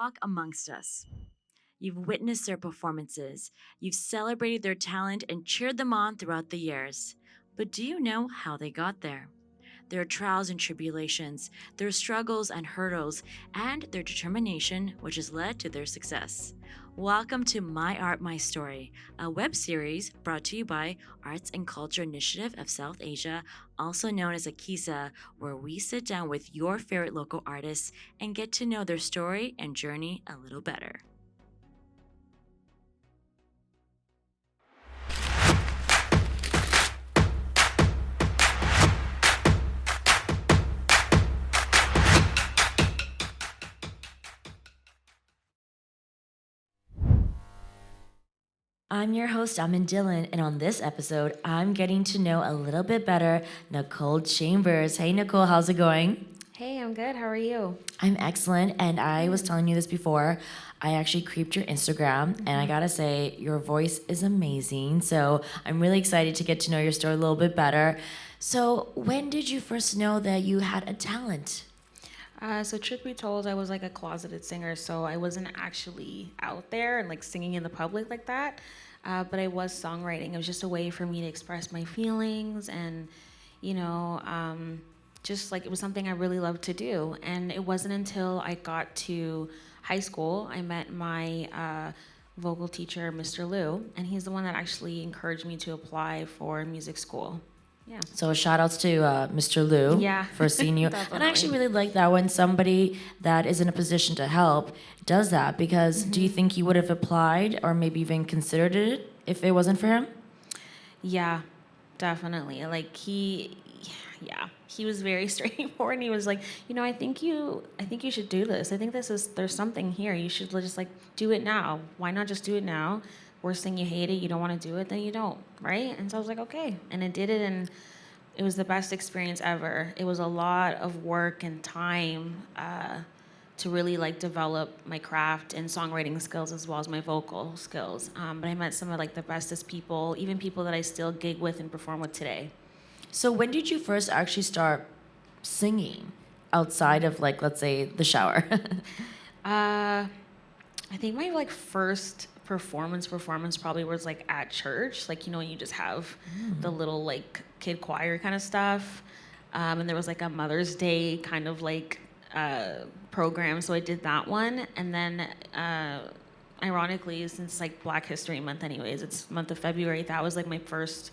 walk amongst us. You've witnessed their performances, you've celebrated their talent and cheered them on throughout the years. But do you know how they got there? Their trials and tribulations, their struggles and hurdles, and their determination, which has led to their success. Welcome to My Art, My Story, a web series brought to you by Arts and Culture Initiative of South Asia, also known as ACISA, where we sit down with your favorite local artists and get to know their story and journey a little better. I'm your host, Amin Dylan, and on this episode, I'm getting to know a little bit better Nicole Chambers. Hey, Nicole, how's it going? Hey, I'm good. How are you? I'm excellent, and I was telling you this before. I actually creeped your Instagram, and I gotta say, your voice is amazing. So I'm really excited to get to know your story a little bit better. So, when did you first know that you had a talent? So truth be told, I was like a closeted singer, so I wasn't actually out there and like singing in the public like that. But I was songwriting. It was just a way for me to express my feelings and, you know, just like it was something I really loved to do. And it wasn't until I got to high school, I met my vocal teacher, Mr. Liu, and he's the one that actually encouraged me to apply for music school. Yeah. So shout outs to Mr. Liu for seeing you. And I actually really like that when somebody that is in a position to help does that, because do you think you would have applied or maybe even considered it if it wasn't for him? Yeah, definitely. Like he was very straightforward, and he was like, I think you should do this. I think there's something here. You should just like do it now. Why not just do it now? Worst thing, you hate it, you don't want to do it, then you don't, right? And so I was like, okay. And I did it, and it was the best experience ever. It was a lot of work and time to really like develop my craft and songwriting skills as well as my vocal skills. But I met some of like the bestest people, even people that I still gig with and perform with today. So when did you first actually start singing outside of like, let's say, the shower? I think my like first performance probably was like at church, like when you just have the little like kid choir kind of stuff, and there was like a Mother's Day kind of like program, so I did that one. And then ironically, since like Black History Month anyways, it's month of February, that was like my first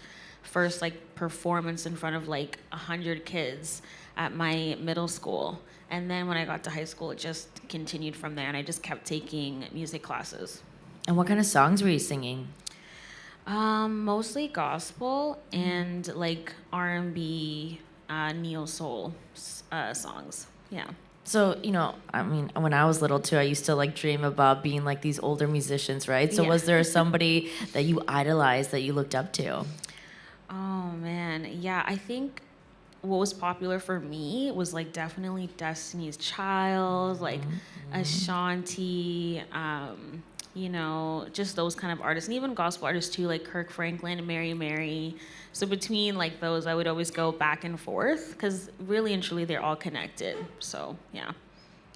like performance in front of like 100 kids at my middle school. And then when I got to high school, it just continued from there, and I just kept taking music classes. And what kind of songs were you singing? Mostly gospel and like R&B, neo soul songs. Yeah. So, I mean, when I was little too, I used to like dream about being like these older musicians, right? So was there somebody that you idolized that you looked up to? Oh man, yeah. I think what was popular for me was like definitely Destiny's Child, like Ashanti, just those kind of artists, and even gospel artists too, like Kirk Franklin and Mary. So between like those, I would always go back and forth, because really and truly they're all connected. So yeah.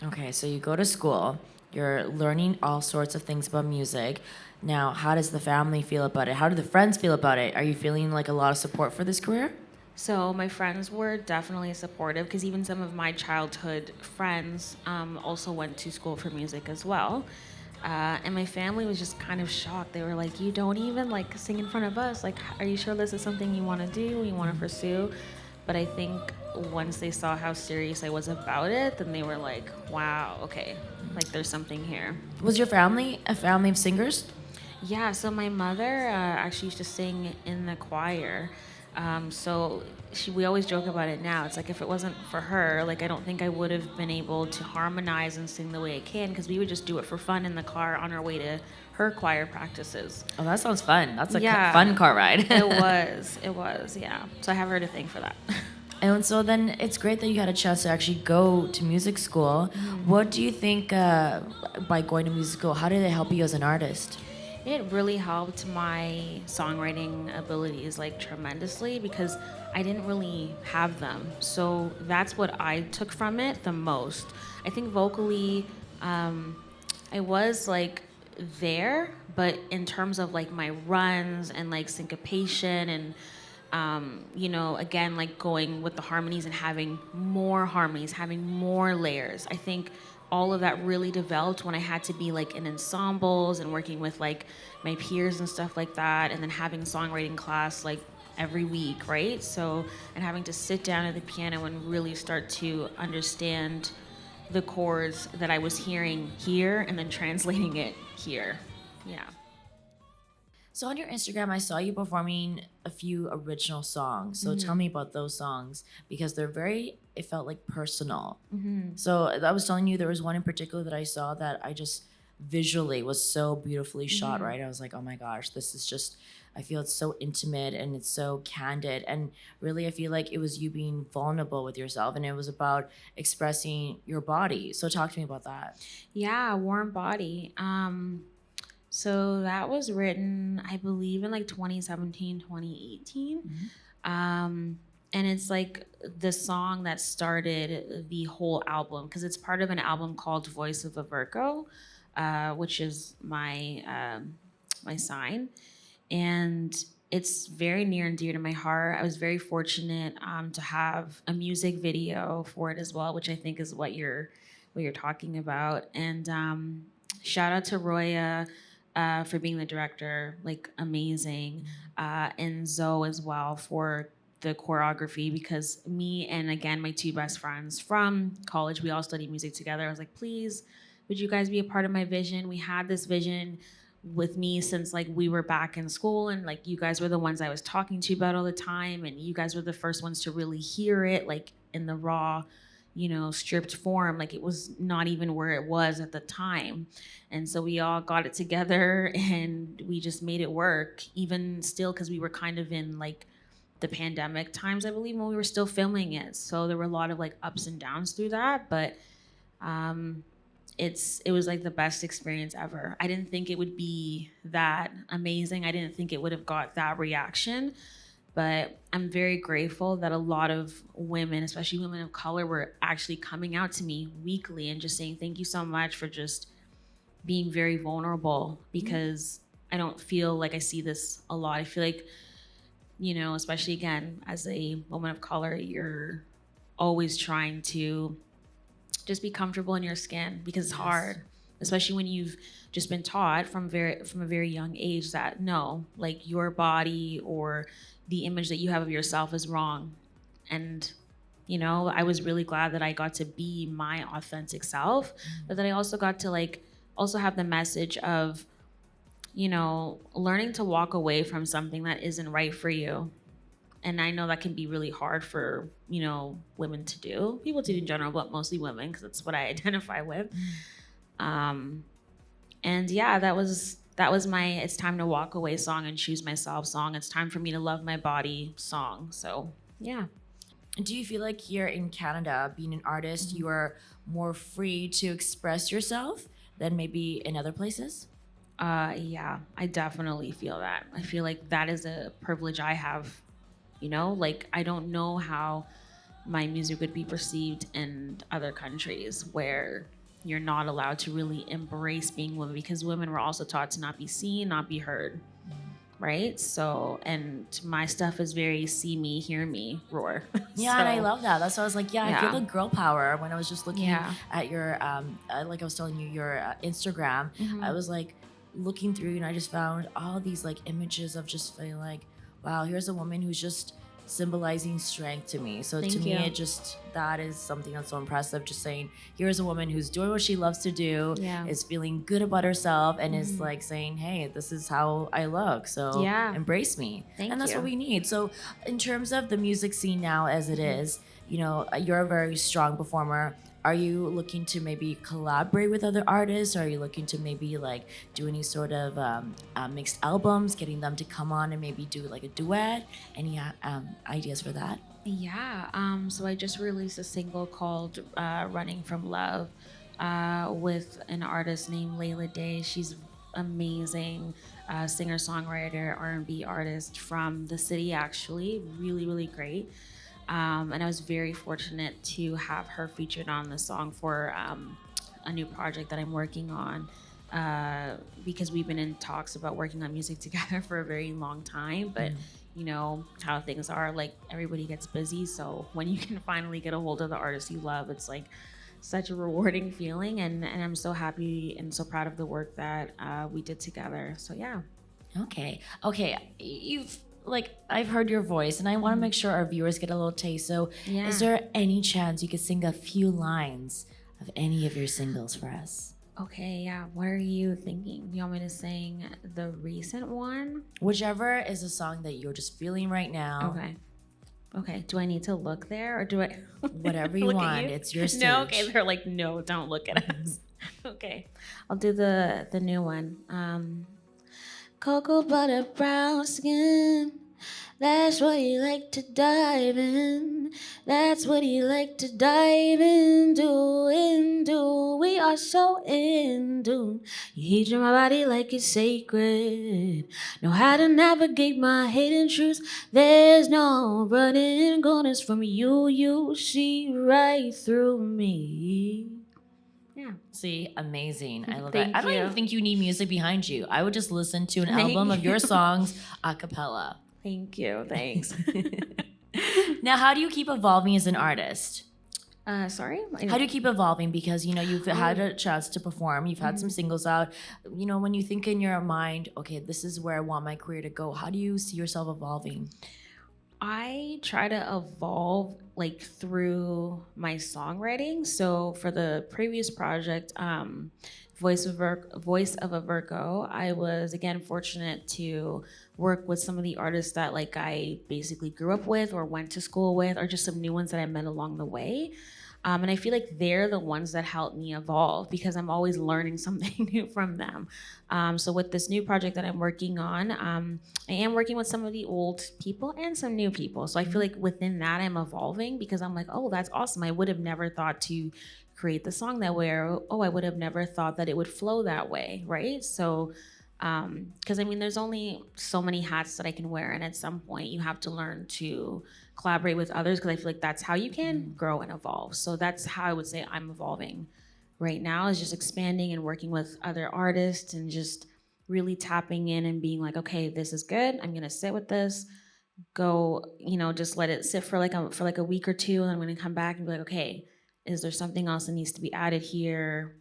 Okay, so you go to school, you're learning all sorts of things about music. Now, how does the family feel about it? How do the friends feel about it? Are you feeling like a lot of support for this career? So my friends were definitely supportive, because even some of my childhood friends also went to school for music as well. And my family was just kind of shocked. They were like, you don't even like sing in front of us. Like, are you sure this is something you want to do, you want to pursue? But I think once they saw how serious I was about it, then they were like, wow, okay, like there's something here. Was your family a family of singers? Yeah, so my mother actually used to sing in the choir. So we always joke about it now. It's like, if it wasn't for her, like I don't think I would have been able to harmonize and sing the way I can, because we would just do it for fun in the car on our way to her choir practices. Oh, that sounds fun. That's a fun car ride. It was, yeah. So I have her to thank for that. And so then it's great that you had a chance to actually go to music school. What do you think by going to music school, how did it help you as an artist? It really helped my songwriting abilities like tremendously, because I didn't really have them. So that's what I took from it the most. I think vocally, I was like there, but in terms of like my runs and like syncopation and you know, again, like going with the harmonies and having more harmonies, having more layers. I think all of that really developed when I had to be like in ensembles and working with like my peers and stuff like that, and then having songwriting class like every week, right? So, and having to sit down at the piano and really start to understand the chords that I was hearing here and then translating it here. Yeah. So on your Instagram, I saw you performing a few original songs. So tell me about those songs because they're very, it felt like personal. So I was telling you there was one in particular that I saw that I just visually was so beautifully shot, right? I was like, oh my gosh, this is just, I feel it's so intimate and it's so candid. And really, I feel like it was you being vulnerable with yourself and it was about expressing your body. So talk to me about that. Yeah, Warm Body. So that was written, I believe, in like 2017, 2018. And it's like the song that started the whole album because it's part of an album called Voice of a Virgo, which is my my sign. And it's very near and dear to my heart. I was very fortunate to have a music video for it as well, which I think is what you're talking about. And shout out to Roya for being the director, like amazing, and Zoe as well for the choreography because me and again my two best friends from college, we all studied music together. I was like, please, would you guys be a part of my vision? We had this vision with me since like we were back in school and like you guys were the ones I was talking to about all the time and you guys were the first ones to really hear it like in the raw, you know, stripped form. Like it was not even where it was at the time. And so we all got it together and we just made it work even still because we were kind of in like the pandemic times, I believe, when we were still filming it. So there were a lot of like ups and downs through that, but it was like the best experience ever. I didn't think it would be that amazing. I didn't think it would have got that reaction, but I'm very grateful that a lot of women, especially women of color, were actually coming out to me weekly and just saying thank you so much for just being very vulnerable because I don't feel like I see this a lot. I feel like, you know, especially again, as a woman of color, you're always trying to just be comfortable in your skin because it's hard, especially when you've just been taught from a very young age that no, like your body or the image that you have of yourself is wrong. And you know, I was really glad that I got to be my authentic self, but that I also got to like also have the message of, you know, learning to walk away from something that isn't right for you. And I know that can be really hard for, you know, women to do. People do in general, but mostly women, because that's what I identify with. And yeah, that was my It's Time to Walk Away song and Choose Myself song. It's time for me to love my body song. So yeah. Do you feel like here in Canada, being an artist, you are more free to express yourself than maybe in other places? Yeah, I definitely feel that. I feel like that is a privilege I have. You know, like I don't know how my music would be perceived in other countries where you're not allowed to really embrace being women because women were also taught to not be seen, not be heard. Right? So, and my stuff is very see me, hear me, roar. Yeah, So, and I love that. That's why I was like, I feel the girl power when I was just looking Yeah. at your, like I was telling you, your Instagram. I was like looking through and I just found all these like images of just feeling like, wow, here's a woman who's just symbolizing strength to me. So Thank to me, you. it just, that is something that's so impressive. Just saying, here's a woman who's doing what she loves to do, Yeah. is feeling good about herself, and is like saying, hey, this is how I look. So Yeah. embrace me. Thank and that's you. what we need. So in terms of the music scene now as it is, you know, you're a very strong performer. Are you looking to maybe collaborate with other artists? Are you looking to maybe like do any sort of mixed albums, getting them to come on and maybe do like a duet? Any ideas for that? Yeah. So I just released a single called Running from Love with an artist named Layla Day. She's amazing singer-songwriter, R&B artist from the city, actually. Really, really great. And I was very fortunate to have her featured on the song for a new project that I'm working on, because we've been in talks about working on music together for a very long time. But you know how things are, like everybody gets busy. So when you can finally get a hold of the artist you love, it's like such a rewarding feeling, and I'm so happy and so proud of the work that we did together. So yeah. Okay. You've I've heard your voice, and I want to make sure our viewers get a little taste. So, Yeah. is there any chance you could sing a few lines of any of your singles for us? Okay, yeah. What are you thinking? You want me to sing the recent one? Whichever is a song that you're just feeling right now. Okay. Do I need to look there, or do I? Whatever you want. It's your stage. No. Okay. They're like, no, don't look at us. Okay. I'll do the new one. Cocoa butter brown skin. That's what you like to dive in. That's what you like to dive into. We are so in tune. You heat my body like it's sacred. Know how to navigate my hidden truths. There's no running corners from you. You see right through me. Yeah. See, amazing. I love Thank that. I don't you. even think you need music behind you. I would just listen to an Thank album of you. your songs a cappella. Thank you. Thanks. Now, how do you keep evolving as an artist? Sorry? How do you keep evolving? Because, you've had a chance to perform. You've had some singles out. When you think in your mind, okay, this is where I want my career to go. How do you see yourself evolving? I try to evolve through my songwriting. So for the previous project, Voice of a Virgo, I was again fortunate to work with some of the artists that I basically grew up with or went to school with, or just some new ones that I met along the way. And I feel like they're the ones that help me evolve because I'm always learning something new from them. So with this new project that I'm working on, I am working with some of the old people and some new people. So I feel like within that I'm evolving because I'm like, oh, that's awesome. I would have never thought to create the song that way, or oh, I would have never thought that it would flow that way, right? So because there's only so many hats that I can wear, and at some point you have to learn to collaborate with others because I feel like that's how you can grow and evolve. So that's how I would say I'm evolving right now, is just expanding and working with other artists and just really tapping in and being like, okay, this is good. I'm gonna sit with this, go, just let it sit for a week or two, and I'm gonna come back and be like, okay, is there something else that needs to be added here?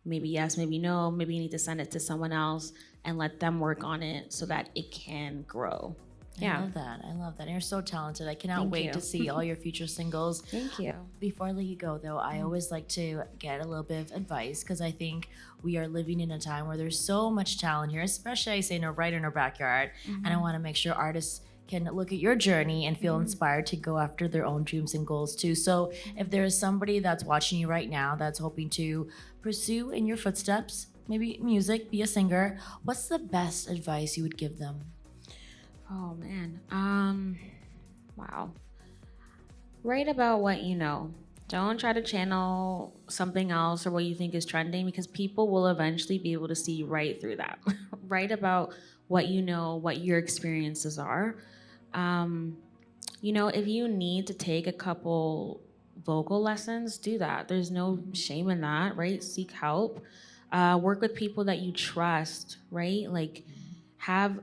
Maybe yes, maybe no. Maybe you need to send it to someone else and let them work on it so that it can grow. Yeah. I love that. And you're so talented. I cannot Thank wait you. to see all your future singles. Thank you. Before I let you go, though, I always like to get a little bit of advice because I think we are living in a time where there's so much talent here, especially I say right in our backyard. And I want to make sure artists can look at your journey and feel inspired to go after their own dreams and goals too. So if there is somebody that's watching you right now that's hoping to pursue in your footsteps, maybe music, be a singer, what's the best advice you would give them? Oh man. Wow. Write about what you know. Don't try to channel something else or what you think is trending, because people will eventually be able to see right through that. Write about what you know, what your experiences are. If you need to take a couple vocal lessons, do that. There's no shame in that, right? Seek help. Work with people that you trust, right? Have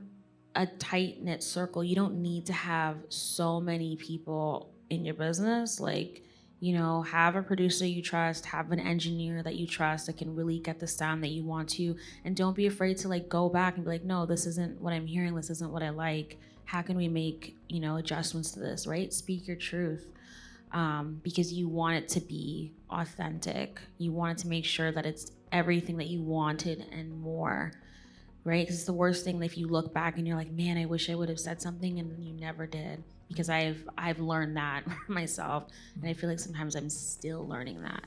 a tight-knit circle. You don't need to have so many people in your business. Have a producer you trust, have an engineer that you trust that can really get the sound that you want to, and don't be afraid to go back and be like, no, this isn't what I'm hearing, this isn't what I like. How can we make, adjustments to this, right? Speak your truth, because you want it to be authentic. You want it to make sure that it's everything that you wanted and more, right? Because it's the worst thing if you look back and you're like, man, I wish I would have said something, and then you never did. Because I've learned that myself, and I feel like sometimes I'm still learning that.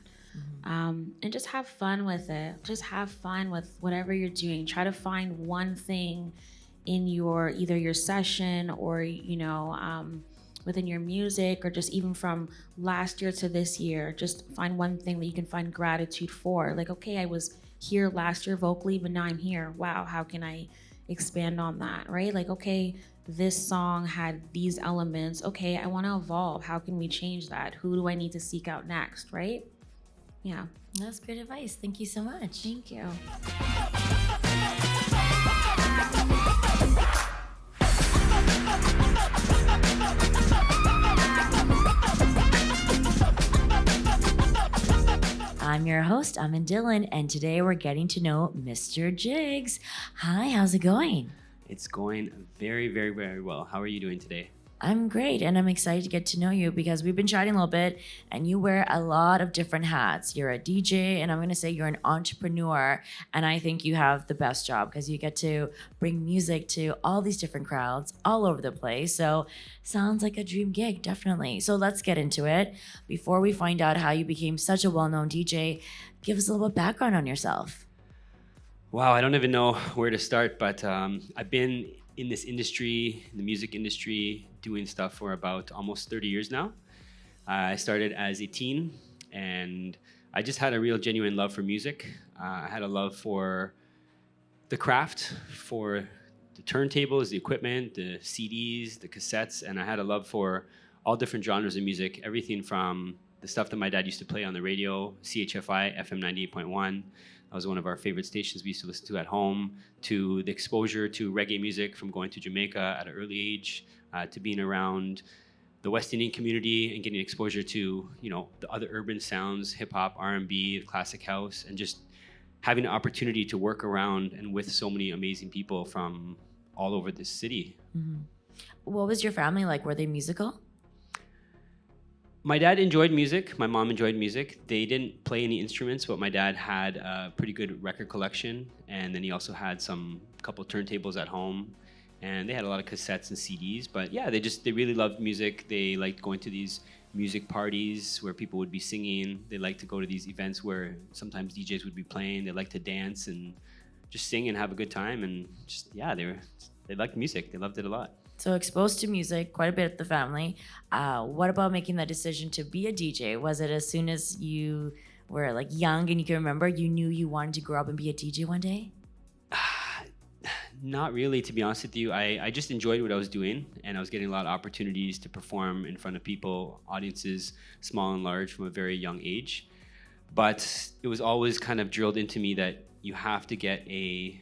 And just have fun with it. Just have fun with whatever you're doing. Try to find one thing in either your session or within your music, or just even from last year to this year. Just find one thing that you can find gratitude for. Okay, I was here last year vocally, but now I'm here. Wow, how can I expand on that, right? Okay, this song had these elements. Okay, I want to evolve. How can we change that? Who do I need to seek out next, right? Yeah. That's great advice. Thank you so much. Thank you. I'm your host, Amin Dylan, and today we're getting to know Mr. Jiggz. Hi, how's it going? It's going very, very, very well. How are you doing today? I'm great, and I'm excited to get to know you because we've been chatting a little bit, and you wear a lot of different hats. You're a DJ, and I'm going to say you're an entrepreneur, and I think you have the best job because you get to bring music to all these different crowds all over the place. So sounds like a dream gig, definitely. So let's get into it. Before we find out how you became such a well-known DJ, give us a little bit of background on yourself. Wow, I don't even know where to start, but I've been in this industry, the music industry, doing stuff for about almost 30 years now. I started as a teen, and I just had a real genuine love for music. I had a love for the craft, for the turntables, the equipment, the CDs, the cassettes, and I had a love for all different genres of music, everything from the stuff that my dad used to play on the radio, CHFI, FM 98.1. That was one of our favorite stations we used to listen to at home, to the exposure to reggae music from going to Jamaica at an early age, to being around the West Indian community and getting exposure to, the other urban sounds, hip hop, R&B, classic house, and just having an opportunity to work around and with so many amazing people from all over this city. Mm-hmm. What was your family like? Were they musical? My dad enjoyed music. My mom enjoyed music. They didn't play any instruments, but my dad had a pretty good record collection, and then he also had couple turntables at home, and they had a lot of cassettes and CDs. But yeah, they really loved music. They liked going to these music parties where people would be singing. They liked to go to these events where sometimes DJs would be playing. They liked to dance and just sing and have a good time, and they liked music. They loved it a lot. So exposed to music quite a bit at the family. What about making that decision to be a DJ? Was it as soon as you were like young and you can remember you knew you wanted to grow up and be a DJ one day? Not really, to be honest with you. I just enjoyed what I was doing, and I was getting a lot of opportunities to perform in front of people, audiences, small and large, from a very young age. But it was always kind of drilled into me that you have to get a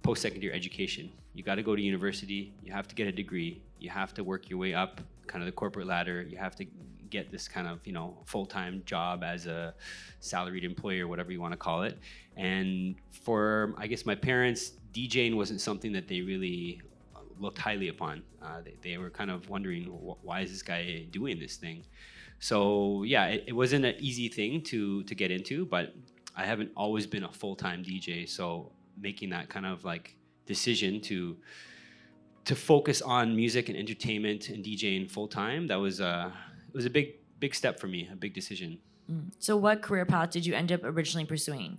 post-secondary education. You got to go to university, you have to get a degree, you have to work your way up kind of the corporate ladder, you have to get this kind of, full-time job as a salaried employee or whatever you want to call it. And for, I guess, my parents, DJing wasn't something that they really looked highly upon. They were kind of wondering, why is this guy doing this thing? So yeah, it wasn't an easy thing to get into, but I haven't always been a full-time DJ, so making that kind of like decision to focus on music and entertainment and DJing full time, it was a big step for me, a big decision. So what career path did you end up originally pursuing?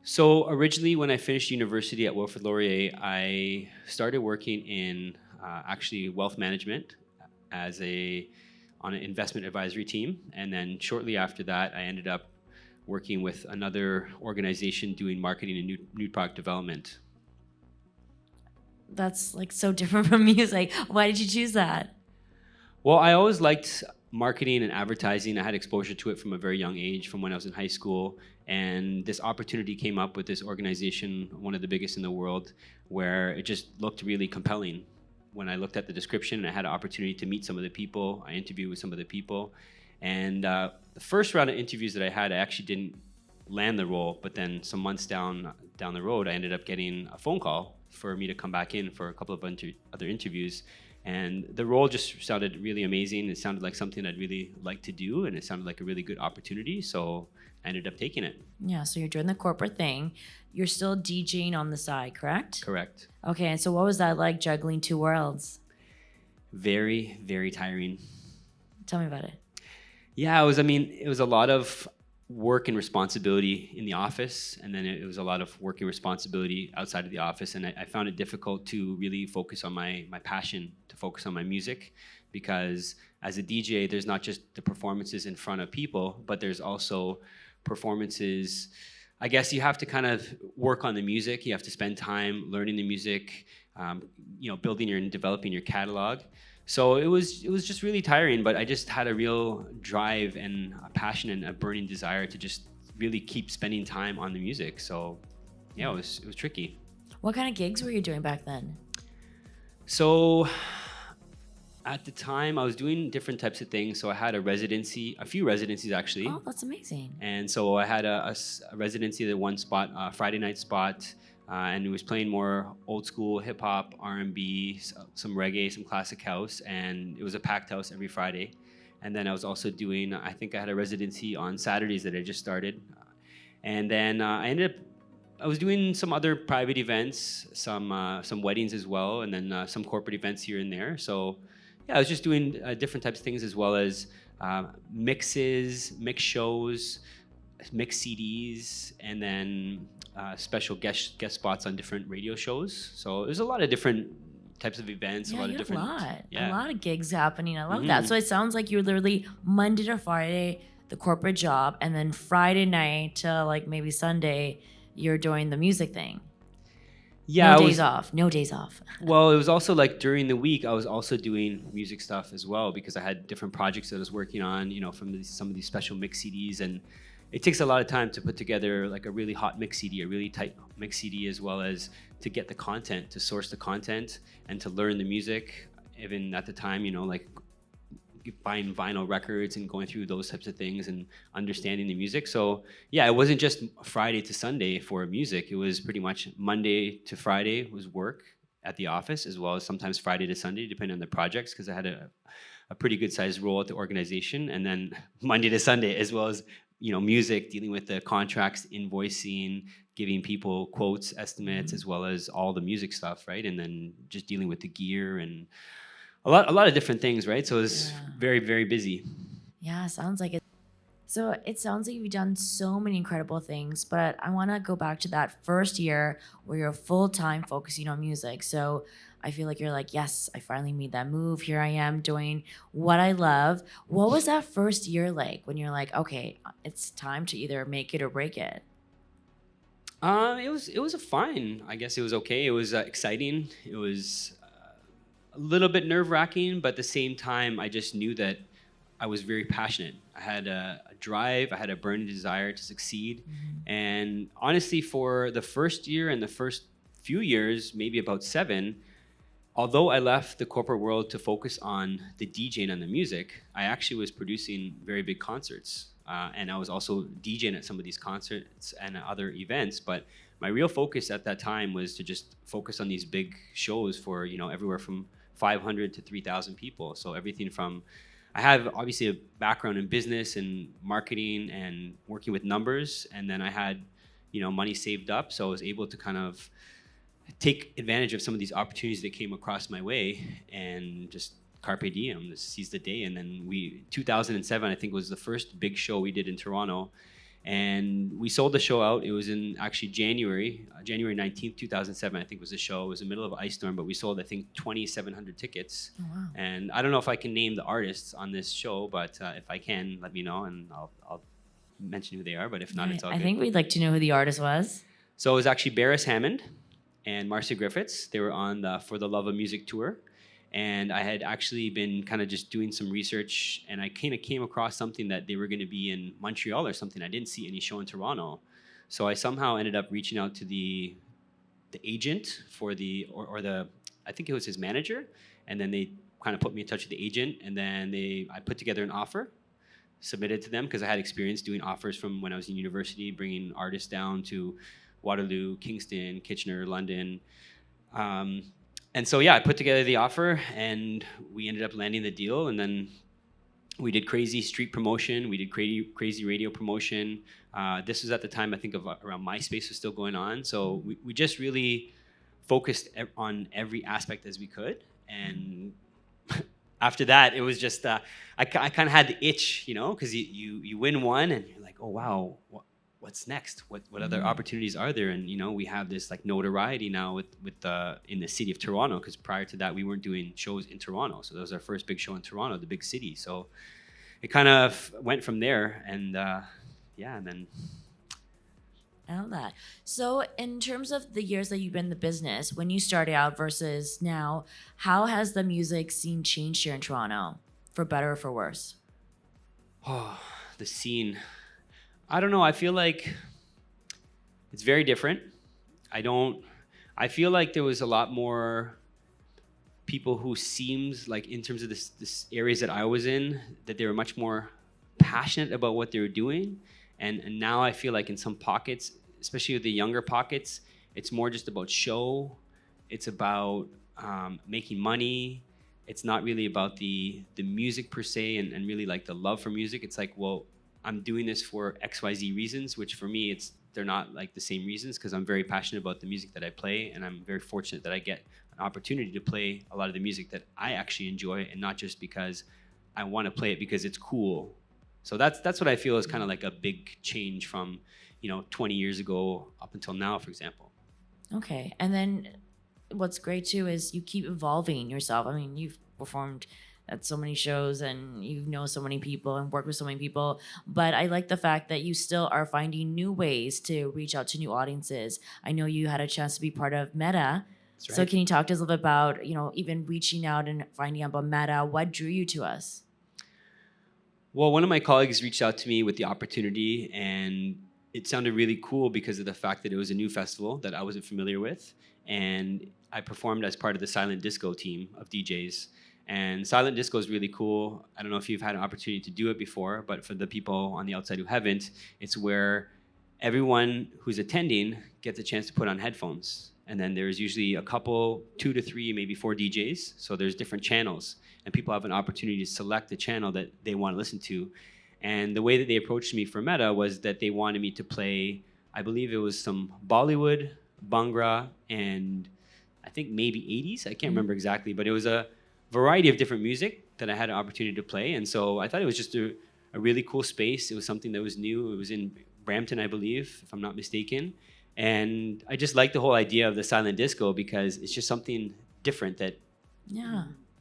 So originally, when I finished university at Wilfrid Laurier, I started working in actually wealth management on an investment advisory team, and then shortly after that, I ended up working with another organization doing marketing and new product development. That's like so different from music. Why did you choose that? Well, I always liked marketing and advertising. I had exposure to it from a very young age, from when I was in high school. And this opportunity came up with this organization, one of the biggest in the world, where it just looked really compelling. When I looked at the description and I had an opportunity to meet some of the people, I interviewed with some of the people. And the first round of interviews that I had, I actually didn't land the role. But then some months down the road, I ended up getting a phone call for me to come back in for a couple of other interviews. And the role just sounded really amazing. It sounded like something I'd really like to do, and it sounded like a really good opportunity. So I ended up taking it. Yeah, so you're doing the corporate thing. You're still DJing on the side, correct? Correct. Okay, and so what was that like, juggling two worlds? Very, very tiring. Tell me about it. Yeah, it was a lot of work and responsibility in the office, and then it was a lot of work and responsibility outside of the office, and I found it difficult to really focus on my passion, to focus on my music, because as a DJ, there's not just the performances in front of people, but there's also performances. I guess you have to kind of work on the music. You have to spend time learning the music, building and developing your catalog. So it was just really tiring, but I just had a real drive and a passion and a burning desire to just really keep spending time on the music. So yeah, it was tricky. What kind of gigs were you doing back then? So at the time, I was doing different types of things. So I had a few residencies actually. Oh, that's amazing. And so I had a residency at one spot, a Friday night spot, and it was playing more old school hip hop, R&B, some reggae, some classic house, and it was a packed house every Friday. And then I was also doing, I think I had a residency on Saturdays that I just started, and then I was doing some other private events, some weddings as well, and then some corporate events here and there. So yeah, I was just doing different types of things as well as mixes, mix shows, mix CDs, and then special guest spots on different radio shows. So there's a lot of different types of events, Yeah, a lot you of had different, a lot of gigs happening. I love that. So it sounds like you're literally Monday to Friday, the corporate job, and then Friday night to like maybe Sunday, you're doing the music thing. Yeah, No days off. No days off. Well, it was also like during the week, I was also doing music stuff as well because I had different projects that I was working on, from some of these special mix CDs. And it takes a lot of time to put together like a really hot mix CD, a really tight mix CD, as well as to get the content, to source the content, and to learn the music. Even at the time, like buying vinyl records and going through those types of things and understanding the music. So yeah, it wasn't just Friday to Sunday for music. It was pretty much Monday to Friday was work at the office, as well as sometimes Friday to Sunday, depending on the projects, because I had a pretty good sized role at the organization. And then Monday to Sunday, as well as music, dealing with the contracts, invoicing, giving people quotes, estimates, as well as all the music stuff, right? And then just dealing with the gear and a lot of different things, right? So it was very, very busy. Yeah, sounds like it. So it sounds like you've done so many incredible things, but I want to go back to that first year where you're full-time focusing on music. So I feel like you're like, yes, I finally made that move. Here I am doing what I love. What was that first year like when you're like, okay, it's time to either make it or break it? It was a fine. I guess it was okay. It was exciting. It was a little bit nerve-wracking, but at the same time, I just knew that I was very passionate. I had a drive, I had a burning desire to succeed. And honestly, for the first year and the first few years, maybe about 7, although I left the corporate world to focus on the DJing and the music, I actually was producing very big concerts. And I was also DJing at some of these concerts and other events. But my real focus at that time was to just focus on these big shows for, everywhere from 500 to 3,000 people. So everything from, I have obviously a background in business and marketing and working with numbers. And then I had, money saved up. So I was able to kind of take advantage of some of these opportunities that came across my way and just carpe diem, just seize the day. And then 2007, I think, was the first big show we did in Toronto. And we sold the show out. It was in actually January 19th, 2007, I think was the show. It was in the middle of an ice storm, but we sold, I think, 2,700 tickets. Oh, wow. And I don't know if I can name the artists on this show, but if I can, let me know and I'll mention who they are. But if not, it's all I good. think we'd like to know who the artist was. So it was actually Barris Hammond and Marcia Griffiths. They were on the For the Love of Music tour. And I had actually been kind of just doing some research, and I kind of came across something that they were going to be in Montreal or something. I didn't see any show in Toronto. So I somehow ended up reaching out to the agent for I think it was his manager. And then they kind of put me in touch with the agent. And then I put together an offer, submitted to them because I had experience doing offers from when I was in university, bringing artists down to Waterloo, Kingston, Kitchener, London. And so, yeah, I put together the offer and we ended up landing the deal. And then we did crazy street promotion. We did crazy radio promotion. This was at the time, I think, of around MySpace was still going on. So we just really focused on every aspect as we could. And after that, it was just, I kind of had the itch, because you win one and you're like, oh, wow, what's next? What other opportunities are there? And we have this like notoriety now with in the city of Toronto, because prior to that we weren't doing shows in Toronto. So that was our first big show in Toronto, the big city. So it kind of went from there, and and then I love that. So, in terms of the years that you've been in the business, when you started out versus now, how has the music scene changed here in Toronto, for better or for worse? Oh, the scene. I don't know. I feel like it's very different. I feel like there was a lot more people who seemed like, in terms of this areas that I was in, that they were much more passionate about what they were doing. And now I feel like in some pockets, especially with the younger pockets, it's more just about show. It's about making money. It's not really about the music per se, and really like the love for music. It's like, well, I'm doing this for XYZ reasons, which for me, they're not like the same reasons, because I'm very passionate about the music that I play, and I'm very fortunate that I get an opportunity to play a lot of the music that I actually enjoy, and not just because I want to play it because it's cool. So that's what I feel is kind of like a big change from 20 years ago up until now, for example. Okay. And then what's great too is you keep evolving yourself. I mean, you've performed at so many shows and you know so many people and work with so many people, but I like the fact that you still are finding new ways to reach out to new audiences. I know you had a chance to be part of Meta. That's right. So can you talk to us a little bit about, even reaching out and finding out about Meta? What drew you to us? Well, one of my colleagues reached out to me with the opportunity, and it sounded really cool because of the fact that it was a new festival that I wasn't familiar with. And I performed as part of the silent disco team of DJs. And silent disco is really cool. I don't know if you've had an opportunity to do it before, but for the people on the outside who haven't, it's where everyone who's attending gets a chance to put on headphones. And then there's usually a couple, 2 to 3, maybe 4 DJs. So there's different channels. And people have an opportunity to select the channel that they want to listen to. And the way that they approached me for Meta was that they wanted me to play, I believe it was some Bollywood, Bhangra, and I think maybe 80s. I can't remember exactly, but it was a variety of different music that I had an opportunity to play. And so I thought it was just a really cool space. It was something that was new. It was in Brampton, I believe, if I'm not mistaken. And I just like the whole idea of the silent disco because it's just something different that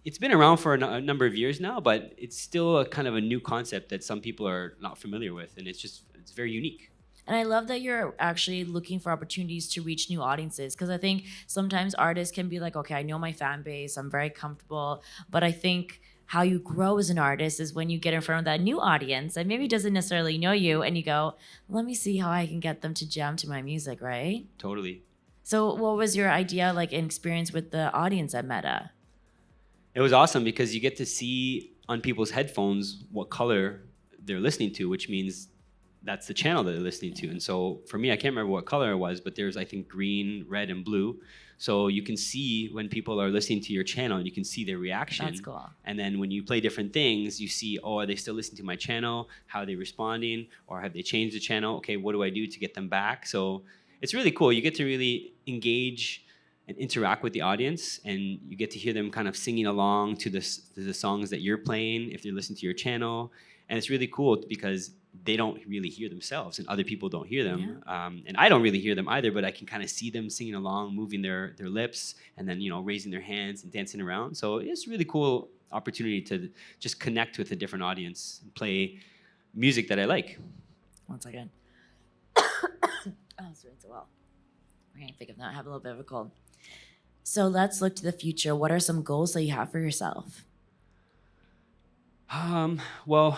it's been around for a number of years now, but it's still a kind of a new concept that some people are not familiar with. And it's very unique. And I love that you're actually looking for opportunities to reach new audiences, because I think sometimes artists can be like, okay, I know my fan base, I'm very comfortable, but I think how you grow as an artist is when you get in front of that new audience that maybe doesn't necessarily know you and you go, let me see how I can get them to jam to my music, right? Totally. So what was your idea, like, and experience with the audience at Meta? It was awesome because you get to see on people's headphones what color they're listening to, which means that's the channel that they're listening to. And so for me, I can't remember what color it was, but there's, I think, green, red, and blue. So you can see when people are listening to your channel and you can see their reaction. That's cool. And then when you play different things, you see, oh, are they still listening to my channel? How are they responding? Or have they changed the channel? Okay, what do I do to get them back? So it's really cool. You get to really engage and interact with the audience, and you get to hear them kind of singing along to the songs that you're playing if they're listening to your channel. And it's really cool because they don't really hear themselves and other people don't hear them. Yeah. And I don't really hear them either, but I can kind of see them singing along, moving their lips, and then, raising their hands and dancing around. So it's a really cool opportunity to just connect with a different audience and play music that I like. 1 second. Oh, it's doing so well. I can't think of that. I have a little bit of a cold. So let's look to the future. What are some goals that you have for yourself? Well,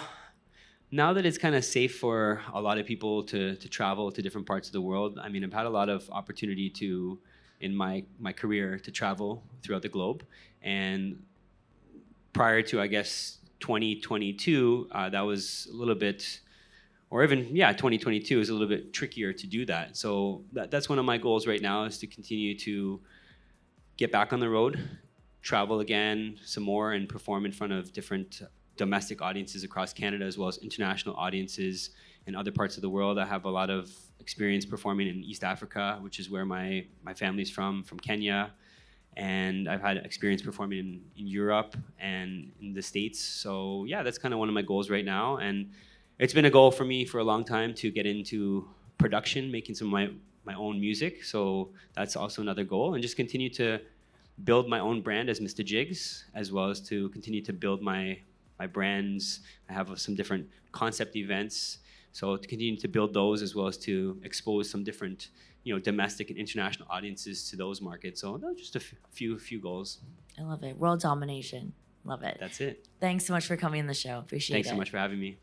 now that it's kind of safe for a lot of people to travel to different parts of the world, I mean, I've had a lot of opportunity in my career, to travel throughout the globe. And prior to, I guess, 2022, that was a little bit, or even, 2022 is a little bit trickier to do that. So that's one of my goals right now, is to continue to get back on the road, travel again some more, and perform in front of different domestic audiences across Canada, as well as international audiences in other parts of the world. I have a lot of experience performing in East Africa, which is where my family's from Kenya. And I've had experience performing in Europe and in the States. So yeah, that's kind of one of my goals right now. And it's been a goal for me for a long time to get into production, making some of my own music. So that's also another goal. And just continue to build my own brand as Mista Jiggz, as well as to continue to build my brands. I have some different concept events So to continue to build those as well as to expose some different, domestic and international audiences to those markets. So those are just a few goals. I love it. World domination. Love it. That's it. Thanks so much for coming on the show. Appreciate it. Thanks so much for having me.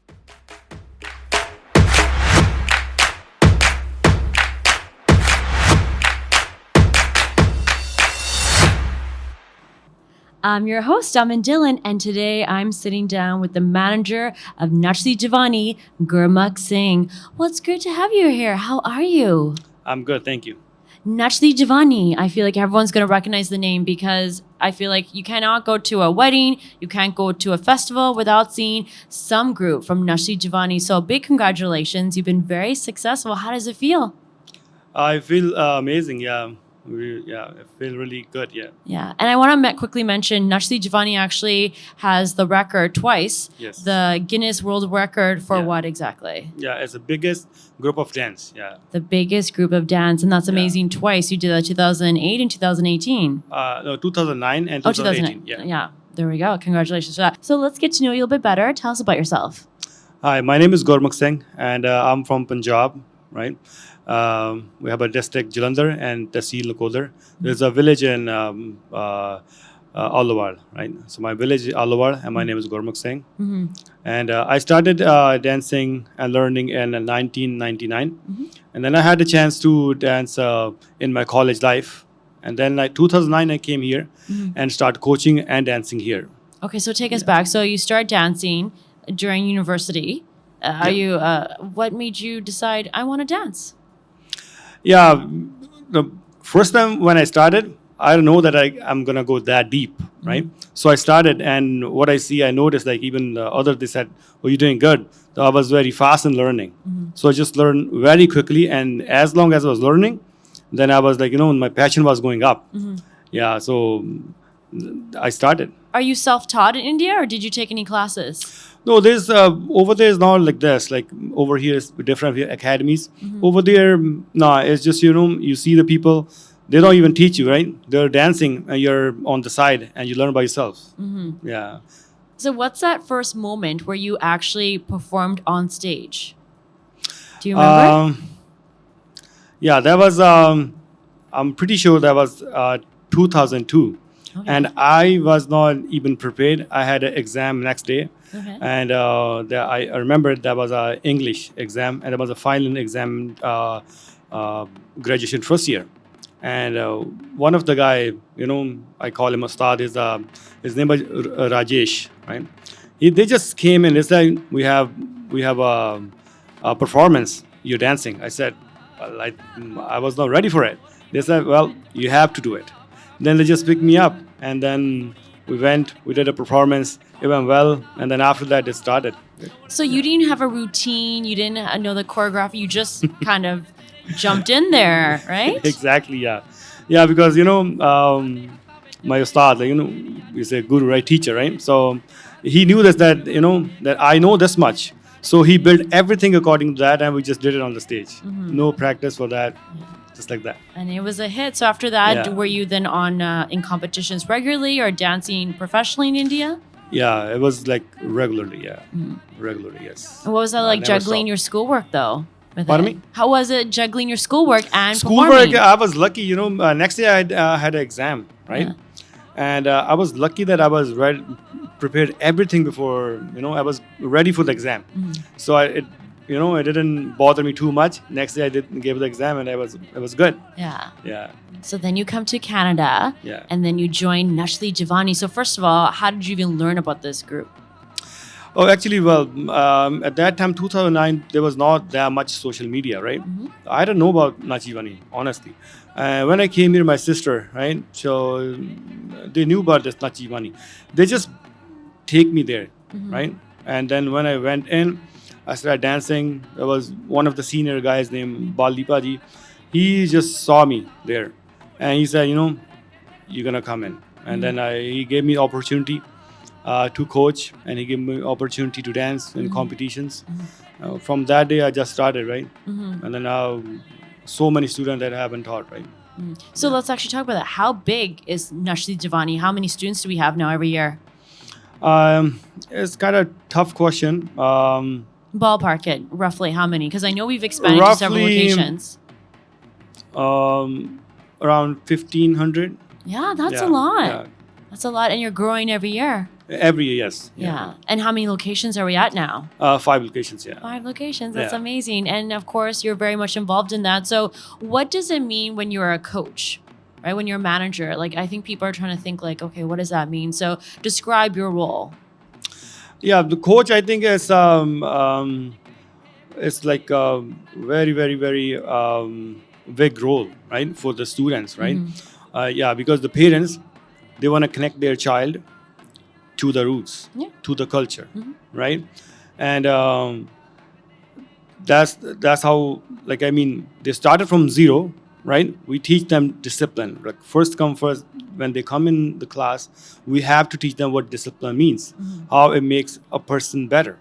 I'm your host, Amin Dylan, and today I'm sitting down with the manager of Nachdi Jawani, Gurmukh Singh. Well, it's great to have you here. How are you? I'm good, thank you. Nachdi Jawani, I feel like everyone's going to recognize the name because I feel like you cannot go to a wedding, you can't go to a festival without seeing some group from Nachdi Jawani. So big congratulations. You've been very successful. How does it feel? I feel amazing, yeah. I feel really good, yeah. Yeah, and I want to quickly mention Nachdi Jawani actually has the record twice. Yes. The Guinness World Record for Yeah. what exactly? Yeah, it's the biggest group of dance, yeah. The biggest group of dance, and that's Yeah. amazing twice. You did that 2008 and 2018. No, 2009 and Oh, 2018, 2008. yeah. Yeah, there we go. Congratulations for that. So let's get to know you a bit better. Tell us about yourself. Hi, my name is Gurmukh Singh, and I'm from Punjab, right? We have a district, Jalandhar and Tehsil Nakodar. There's a village in Alawar, right? So my village is Alawar, and my name is Gurmukh Singh. Mm-hmm. And I started dancing and learning in 1999. And then I had the chance to dance in my college life. And then 2009, I came here and started coaching and dancing here. Okay, so take us back. So you started dancing during university. What made you decide, I want to dance? Yeah, the first time when I started, I don't know that I'm going to go that deep, right? So I started, and what I noticed, like even others, they said, oh, you're doing good. So I was very fast in learning. So I just learned very quickly, and as long as I was learning, then I was like, my passion was going up. Yeah, so I started. Are you self-taught in India, or did you take any classes? No, there's over there is not like this. Like over here is different academies. Over there, no, it's just you see the people. They don't even teach you, right? They're dancing, and you're on the side, and you learn by yourself. Yeah. So what's that first moment where you actually performed on stage? Do you remember? Yeah, that was. I'm pretty sure that was 2002, and I was not even prepared. I had an exam next day. Okay. And I remember that was an English exam, and there was a final exam, graduation first year. And one of the guy, I call him Ustad, his name was Rajesh, right? They just came in. They said, we have a performance. You're dancing. I said, well, I was not ready for it. They said, well, you have to do it. Then they just picked me up, and then we did a performance. It went well, and then after that, it started. So you didn't have a routine, you didn't know the choreography, you just kind of jumped in there, right? Exactly, yeah. Yeah, because, my Ustad, he's a guru, right, teacher, right? So he knew that I know this much. So he built everything according to that, and we just did it on the stage. No practice for that. Just like that. And it was a hit. So after that, Yeah. were you then on in competitions regularly or dancing professionally in India? Yeah, it was like regularly, yeah. Regularly, yes. And what was that like never juggling stopped. your schoolwork though? with Pardon it? me? How was it juggling your schoolwork and Schoolwork, performing? I was lucky. Next day I had an exam, right? Yeah. And I was lucky that I was prepared everything before. I was ready for the exam. So it didn't bother me too much. Next day I gave the exam and it was good. Yeah. Yeah, So then you come to Canada, yeah. and then you join Nachdi Jawani. So first of all, how did you even learn about this group? Oh, actually, well, at that time, 2009, there was not that much social media, right? I don't know about Nachdi Jawani, honestly. When I came here, my sister, right? So they knew about this Nachdi Jawani. They just take me there, right? And then when I went in, I started dancing. There was one of the senior guys named Baldipaji. He just saw me there, and he said, you're gonna come in. And then he gave me opportunity to coach, and he gave me opportunity to dance in competitions. From that day, I just started, right? And then now, so many students that I haven't taught, right? So let's actually talk about that. How big is Nachdi Jawani? How many students do we have now every year? It's kind of tough question. Ballpark it, roughly how many? Because I know we've expanded to several Roughly, locations. Around 1,500. Yeah, that's a Yeah, lot. yeah. That's a lot, and you're growing every year. Every year, yes. Yeah. And how many locations are we at now? 5 locations, yeah. 5 locations. That's Yeah. amazing. And of course, you're very much involved in that. So, what does it mean when you're a coach, right? When you're a manager? Like, I think people are trying to think, like, okay, what does that mean? So, describe your role. Yeah, the coach, I think, is it's like a very, very, very big role, right, for the students, right? Yeah, because the parents, they want to connect their child to the roots, Yeah. to the culture, right? And that's how, like, I mean, they started from zero, right? We teach them discipline. Like, first come first, when they come in the class, we have to teach them what discipline means, how it makes a person better,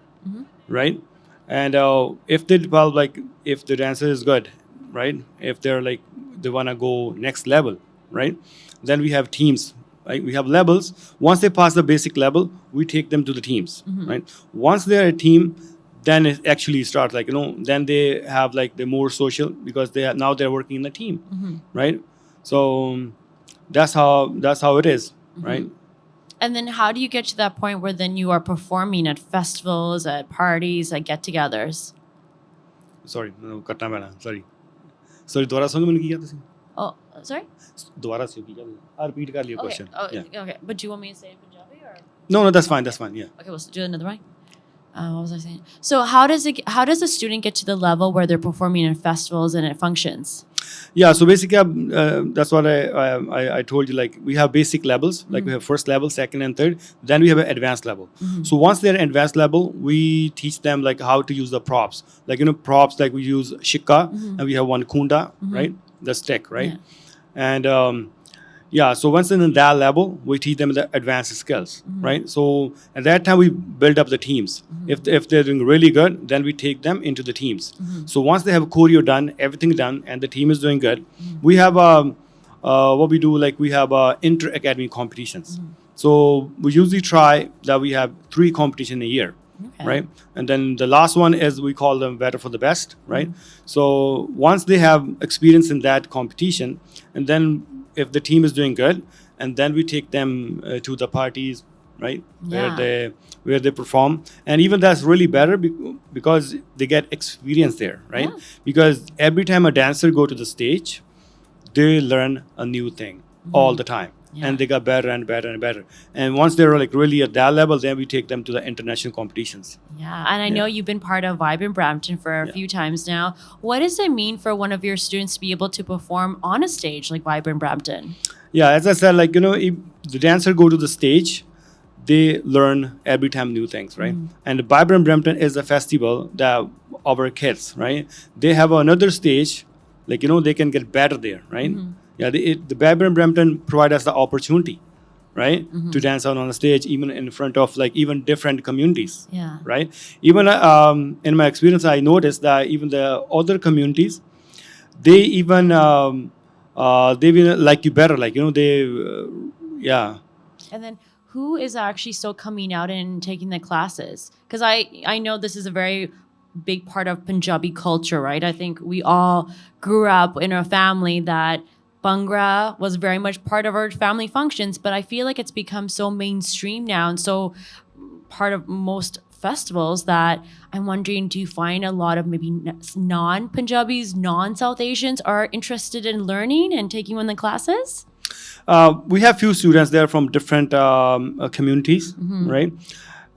right? And if they develop, like, if the dancer is good, right? If they're like, they want to go next level, right? Then we have teams, right? We have levels. Once they pass the basic level, we take them to the teams, right? Once they're a team, then it actually starts, like, then they have, like, the more social, because now they're working in a team, right? So that's how it is, right? And then how do you get to that point where then you are performing at festivals, at parties, at get-togethers? Sorry, no, ਕੱਟਣਾ ਪੈਣਾ, sorry ਦੁਬਾਰਾ ਸੁਣੋ ਮੈਨੂੰ ਕੀ ਕਿਹਾ ਤੁਸੀਂ Oh, sorry? ਦੁਬਾਰਾ ਸੁਣੋ ਕੀ ਕਿਹਾ repeat ਕਰ ਲਿਓ Okay. question. Oh, Yeah. okay. But do you want me to say it in Punjabi or? No, that's fine, yeah. Okay, we'll do another one. What was I saying? So how does a student get to the level where they're performing in festivals and at functions? Yeah, so basically, that's what I told you. Like, we have basic levels, like we have first level, second, and third. Then we have an advanced level. So once they're advanced level, we teach them, like, how to use the props. Like, props, like we use shikka, and we have one kunda, right? The stick, right? Yeah. And yeah, so once in that level, we teach them the advanced skills, right? So at that time, we build up the teams. If they're doing really good, then we take them into the teams. So once they have choreo done, everything done, and the team is doing good, we have what we do, like, we have inter-academy competitions. So we usually try that we have 3 competitions a year. Okay. Right, and then the last one is, we call them better for the best, right? So once they have experience in that competition, and then if the team is doing good, and then we take them to the parties, right? Yeah. Where they perform, and even that's really better because they get experience there, right? Yeah. Because every time a dancer go to the stage, they learn a new thing all the time. Yeah. And they got better and better and better. And once they're, like, really at that level, then we take them to the international competitions. Yeah, and I know you've been part of Vibrant Brampton for a few times now. What does it mean for one of your students to be able to perform on a stage like Vibrant Brampton? Yeah, as I said, like, if the dancer go to the stage, they learn every time new things, right? And Vibrant Brampton is a festival that our kids, right? They have another stage, like, they can get better there, right? Yeah, the Vibrant Brampton provide us the opportunity, right, to dance out on the stage, even in front of, like, even different communities. Yeah. Right. Even in my experience, I noticed that even the other communities, they even like you better, like, yeah. And then who is actually still coming out and taking the classes? Because I know this is a very big part of Punjabi culture, right? I think we all grew up in a family that Bhangra was very much part of our family functions, but I feel like it's become so mainstream now and so part of most festivals that I'm wondering, do you find a lot of maybe non-Punjabis, non-South Asians are interested in learning and taking one of the classes? We have few students there from different communities, right?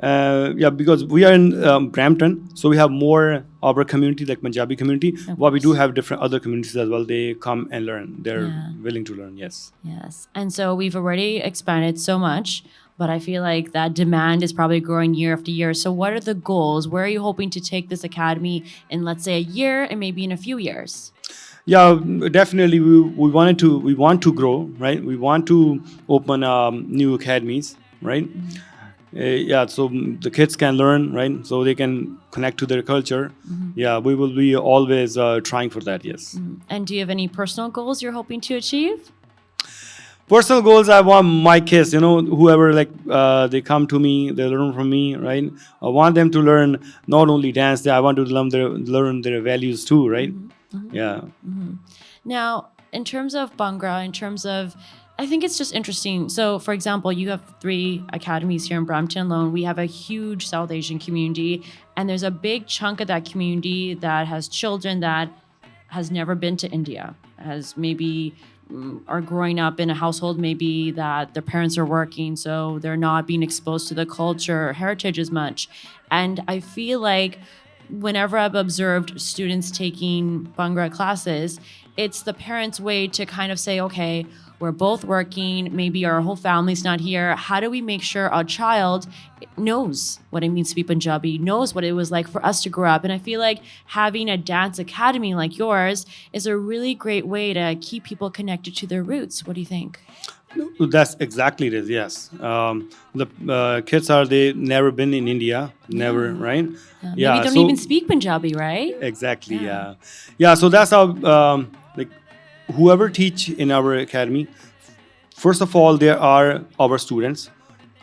Yeah, because we are in Brampton, so we have more our community, like Punjabi community. But we do have different other communities as well. They come and learn. They're willing to learn. Yes. Yes. And so we've already expanded so much, but I feel like that demand is probably growing year after year. So what are the goals? Where are you hoping to take this academy in, let's say, a year and maybe in a few years? Yeah, definitely. We want to grow, right? We want to open new academies, right? Yeah, so the kids can learn, right? So they can connect to their culture. Yeah, we will be always trying for that, yes. And do you have any personal goals you're hoping to achieve? Personal goals, I want my kids, whoever they come to me, they learn from me, right? I want them to learn not only dance, I want to learn their values too, right? Yeah. Now, in terms of Bhangra, I think it's just interesting. So, for example, you have 3 academies here in Brampton alone. We have a huge South Asian community, and there's a big chunk of that community that has children that has never been to India, has maybe are growing up in a household maybe that their parents are working, so they're not being exposed to the culture or heritage as much. And I feel like whenever I've observed students taking Bhangra classes, it's the parents' way to kind of say, okay, we're both working, maybe our whole family's not here. How do we make sure our child knows what it means to be Punjabi, knows what it was like for us to grow up? And I feel like having a dance academy like yours is a really great way to keep people connected to their roots. What do you think? That's exactly it is, yes. The kids they never been in India, never, right? Maybe don't even speak Punjabi, right? Exactly, yeah. So that's how, whoever teach in our academy, first of all, they are our students,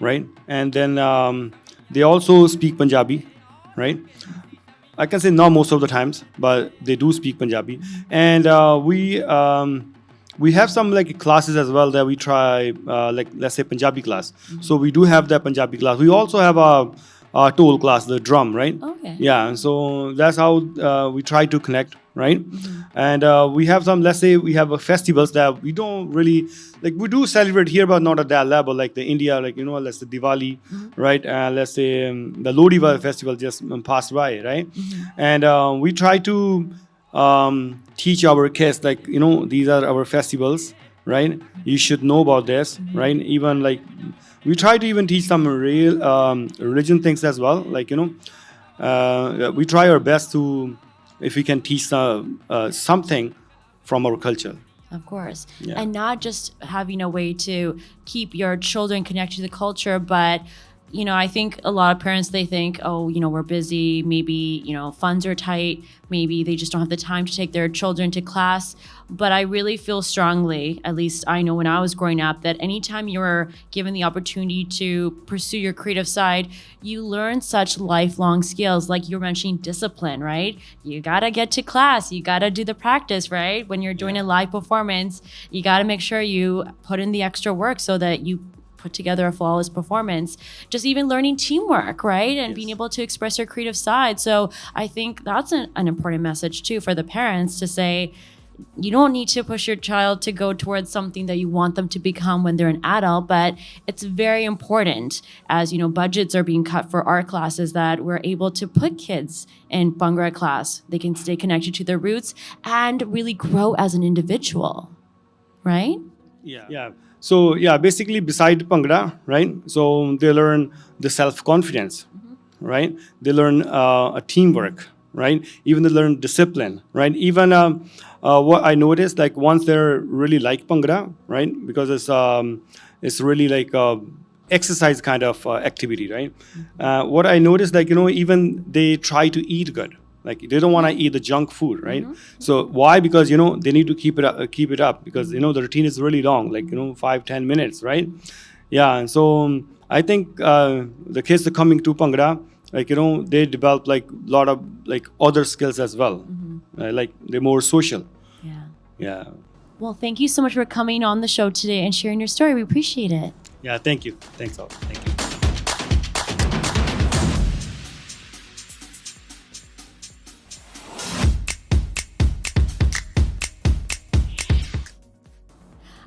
right? And then they also speak Punjabi, right? I can say not most of the times, but they do speak Punjabi. And we have some classes as well that we try, let's say Punjabi class. So we do have that Punjabi class. We also have a toll class, the drum, right? Okay. Yeah, and so that's how we try to connect, right? And we have some, let's say we have festivals that we don't really, we do celebrate here, but not at that level, like the India, let's say Diwali, right? Let's say the Lodi festival just passed by, right? And we try to teach our kids, these are our festivals, right? You should know about this, right? Even we try to even teach some real religion things as well. We try our best to, if we can teach something from our culture. Of course. Yeah. And not just having a way to keep your children connected to the culture, but I think a lot of parents, they think, oh, we're busy. Maybe, funds are tight. Maybe they just don't have the time to take their children to class. But I really feel strongly, at least I know when I was growing up, that anytime you're given the opportunity to pursue your creative side, you learn such lifelong skills. Like you're mentioning discipline, right? You got to get to class. You got to do the practice, right? When you're doing a live performance, you got to make sure you put in the extra work so that you put together a flawless performance. Just even learning teamwork, right? And being able to express your creative side. So I think that's an important message too for the parents to say, you don't need to push your child to go towards something that you want them to become when they're an adult, but it's very important as, budgets are being cut for art classes that we're able to put kids in Bhangra class. They can stay connected to their roots and really grow as an individual, right? Yeah. So basically beside Bhangra, right? So they learn the self-confidence, right? They learn a teamwork, right? Even they learn discipline, right? Even what I noticed, once they're really like Bhangra, right? Because it's really exercise kind of activity, right? What I noticed, even they try to eat good. They don't want to eat the junk food, right? So why? Because they need to keep it up because the routine is really long, 5-10 minutes, right? Yeah, and so I think the kids are coming to Bhangra, they develop a lot of other skills as well, they're more social. Yeah. Well, thank you so much for coming on the show today and sharing your story. We appreciate it. Yeah, thank you. Thanks all. Thank you.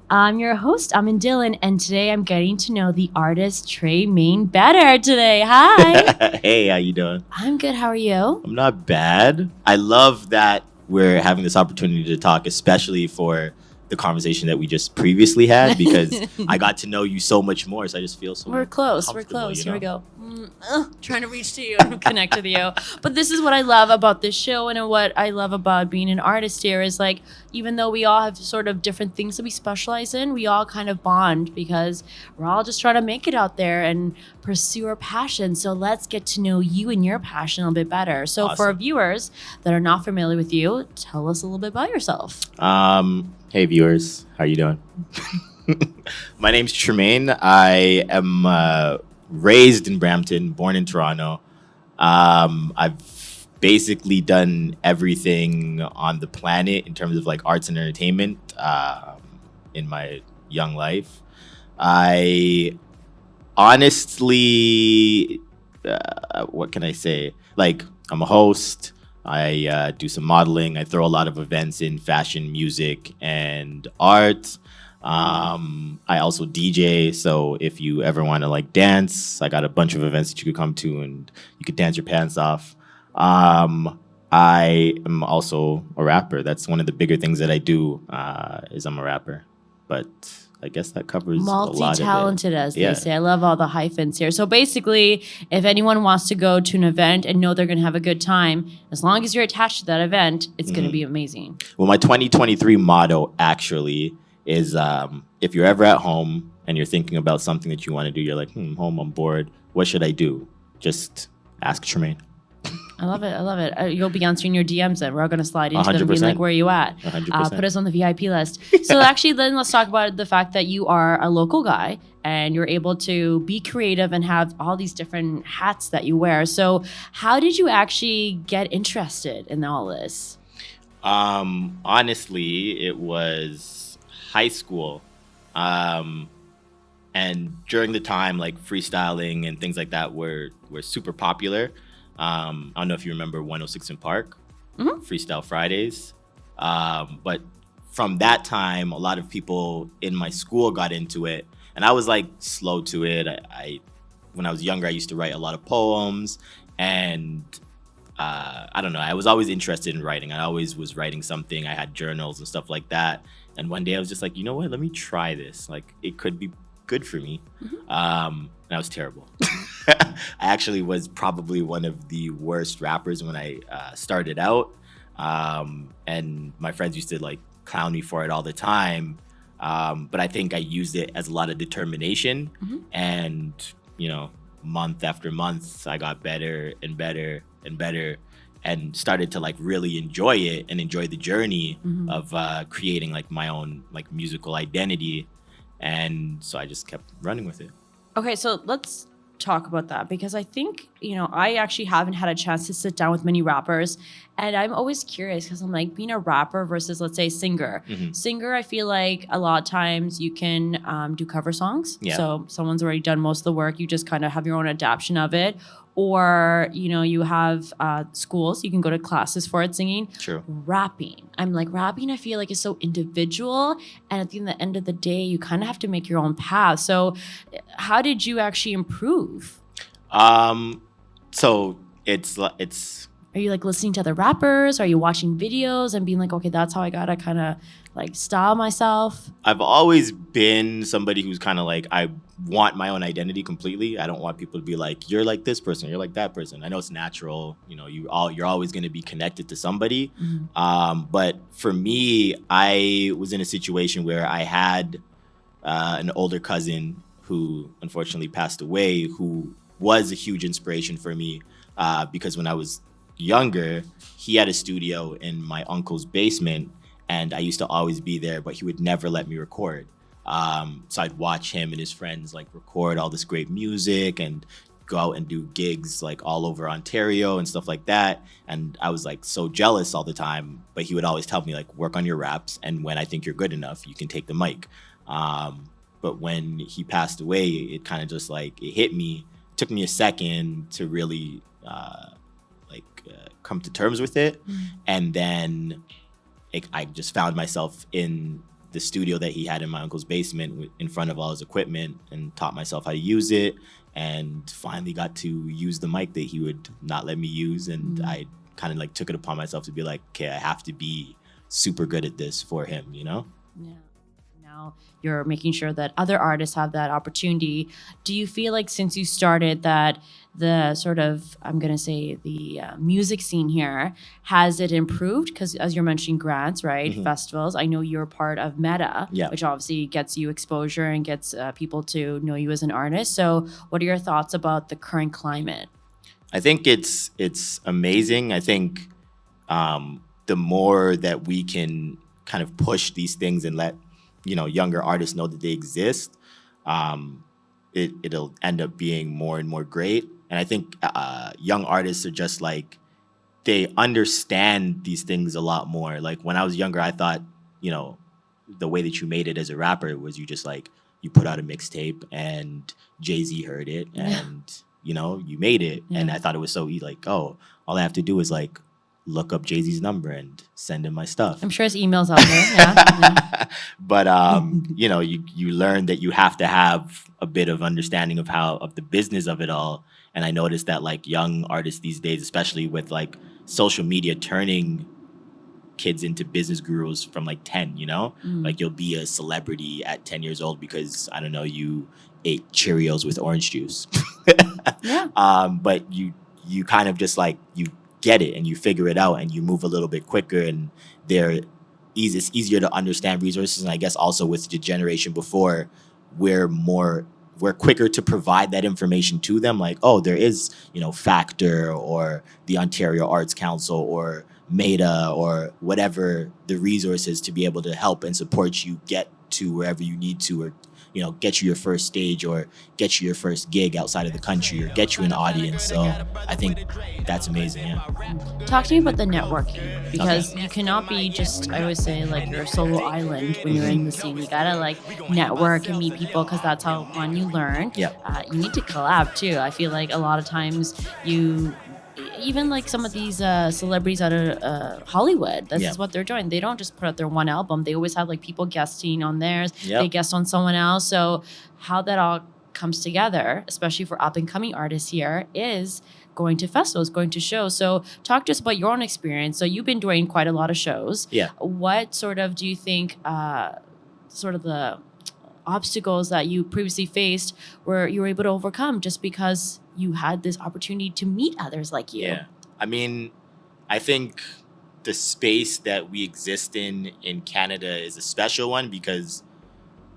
I'm your host, Amin Dylan, and today I'm getting to know the artist Tremayne better today. Hi. Hey, how you doing? I'm good. How are you? I'm not bad. I love that we're having this opportunity to talk, especially for the conversation that we just previously had, because I got to know you so much more. So I just feel so We're close. Here we go. Trying to reach to you and connect with you. But this is what I love about this show and what I love about being an artist here is even though we all have sort of different things that we specialize in, we all kind of bond because we're all just trying to make it out there and pursue our passion. So let's get to know you and your passion a little bit better. So Awesome. For our viewers that are not familiar with you, tell us a little bit about yourself. Hey, viewers. How you doing? My name's Tremayne. I am raised in Brampton, born in Toronto. I've basically done everything on the planet in terms of like arts and entertainment in my young life. I honestly, what can I say? Like, I'm a host. I do some modeling. I throw a lot of events in fashion, music, and art. I also DJ, so if you ever want to like dance, I got a bunch of events that you could come to and you could dance your pants off. I am also a rapper. That's one of the bigger things that I do, is I'm a rapper. But I guess that covers a lot of it. Multi-talented, as they say. I love all the hyphens here. So basically, if anyone wants to go to an event and know they're going to have a good time, as long as you're attached to that event, it's going to be amazing. Well, my 2023 motto actually is if you're ever at home and you're thinking about something that you want to do, you're like, home, I'm bored. What should I do? Just ask Tremayne. I love it. You'll be answering your DMs then. We're all going to slide into them and be 100%. like, where are you at? 100%. Put us on the VIP list. So actually, then let's talk about the fact that you are a local guy and you're able to be creative and have all these different hats that you wear. So how did you actually get interested in all this? Honestly, it was high school. And during the time, like freestyling and things like that were super popular. I don't know if you remember 106 in Park, Freestyle Fridays. But from that time, a lot of people in my school got into it. And I was like slow to it. When I was younger, I used to write a lot of poems. And I don't know, I was always interested in writing. I always was writing something. I had journals and stuff like that. And one day I was just like, you know what, let me try this. Like, it could be good for me. And I was terrible. I actually was probably one of the worst rappers when I started out. And my friends used to like clown me for it all the time. But I think I used it as a lot of determination. And, you know, month after month, I got better and better and better and started to like really enjoy it and enjoy the journey of creating like my own like musical identity. And so I just kept running with it. Okay, so let's talk about that because I think, you know, I actually haven't had a chance to sit down with many rappers and I'm always curious because I'm like being a rapper versus let's say singer. Singer, I feel like a lot of times you can do cover songs. Yeah. So someone's already done most of the work. You just kind of have your own adaptation of it. Or, you know, you have schools, you can go to classes for it singing. True. Rapping. I'm like, rapping I feel like is so individual. And at the end of the day, you kind of have to make your own path. So how did you actually improve? So it's Are you like listening to other rappers? Are you watching videos and being like, okay, that's how I gotta kind of like style myself? I've always been somebody who's kind of like, I want my own identity completely. I don't want people to be like, you're like this person, you're like that person. I know it's natural, you know, you're always going to be connected to somebody. But for me, I was in a situation where I had an older cousin who unfortunately passed away, who was a huge inspiration for me because when I was younger, he had a studio in my uncle's basement. And I used to always be there, but he would never let me record. So I'd watch him and his friends like record all this great music and go out and do gigs like all over Ontario and stuff like that. And I was like so jealous all the time, but he would always tell me like, work on your raps. And when I think you're good enough, you can take the mic. But when he passed away, it kind of just like, it hit me. It took me a second to really come to terms with it. And then I just found myself in the studio that he had in my uncle's basement in front of all his equipment and taught myself how to use it and finally got to use the mic that he would not let me use. And I kind of like took it upon myself to be like, okay, I have to be super good at this for him, you know? Yeah. Now you're making sure that other artists have that opportunity. Do you feel like since you started that the sort of, I'm going to say the music scene here, has it improved? Because as you're mentioning grants, right? Festivals. I know you're part of Meta, which obviously gets you exposure and gets people to know you as an artist. So what are your thoughts about the current climate? I think it's amazing. I think the more that we can kind of push these things and let younger artists know that they exist, it'll end up being more and more great. And I think young artists are just like, they understand these things a lot more. Like when I was younger, I thought, the way that you made it as a rapper was you just like, you put out a mixtape and Jay-Z heard it and, you made it. And I thought it was so easy, like, oh, all I have to do is like look up Jay-Z's number and send him my stuff. I'm sure his email's out there. Yeah. But, you learn that you have to have a bit of understanding of the business of it all. And I noticed that like young artists these days, especially with like social media turning kids into business gurus from like 10, like you'll be a celebrity at 10 years old because, I don't know, you ate Cheerios with orange juice. But you kind of just like, you get it and you figure it out and you move a little bit quicker, and it's easier to understand resources. And I guess also with the generation before, we're quicker to provide that information to them. Like, oh, there is, Factor or the Ontario Arts Council or Meta or whatever the resources to be able to help and support you get to wherever you need to, or get you your first stage or get you your first gig outside of the country or get you an audience. So I think that's amazing. Yeah. Talk to me about the networking, because you cannot be just, I always say, like you're a solo island when you're in the scene. You gotta like network and meet people, because that's how you learn. You need to collab too. I feel like a lot of times even like some of these celebrities out of Hollywood, this is what they're doing. They don't just put out their one album. They always have like people guesting on theirs. They guest on someone else. So how that all comes together, especially for up and coming artists here, is going to festivals, going to shows. So talk to us about your own experience. So you've been doing quite a lot of shows. What sort of do you think sort of the obstacles that you previously faced were you were able to overcome just because you had this opportunity to meet others like you? I mean, I think the space that we exist in Canada is a special one, because